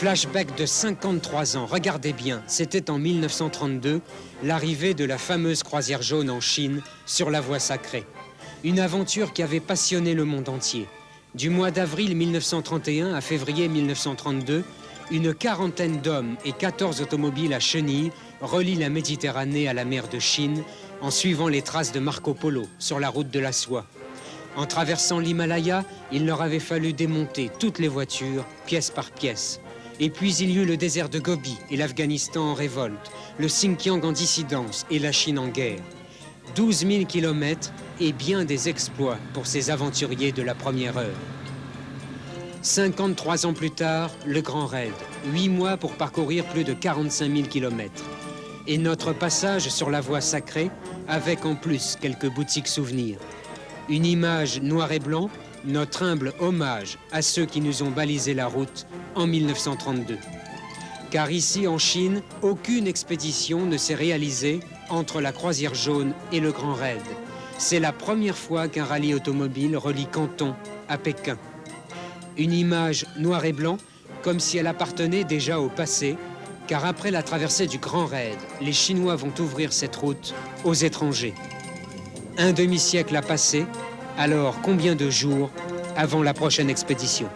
Flashback de 53 ans, regardez bien, c'était en 1932, l'arrivée de la fameuse croisière jaune en Chine sur la voie sacrée. Une aventure qui avait passionné le monde entier. Du mois d'avril 1931 à février 1932, une quarantaine d'hommes et 14 automobiles à chenilles relient la Méditerranée à la mer de Chine en suivant les traces de Marco Polo sur la route de la soie. En traversant l'Himalaya, il leur avait fallu démonter toutes les voitures, pièce par pièce. Et puis il y eut le désert de Gobi et l'Afghanistan en révolte, le Xinjiang en dissidence et la Chine en guerre. 12 000 kilomètres et bien des exploits pour ces aventuriers de la première heure. 53 ans plus tard, le Grand Raid, 8 mois pour parcourir plus de 45 000 kilomètres. Et notre passage sur la voie sacrée, avec en plus quelques boutiques souvenirs. Une image noir et blanc, notre humble hommage à ceux qui nous ont balisé la route en 1932. Car ici, en Chine, aucune expédition ne s'est réalisée entre la croisière jaune et le Grand Raid. C'est la première fois qu'un rallye automobile relie Canton à Pékin. Une image noir et blanc, comme si elle appartenait déjà au passé, car après la traversée du Grand Raid, les Chinois vont ouvrir cette route aux étrangers. Un demi-siècle a passé, alors combien de jours avant la prochaine expédition ?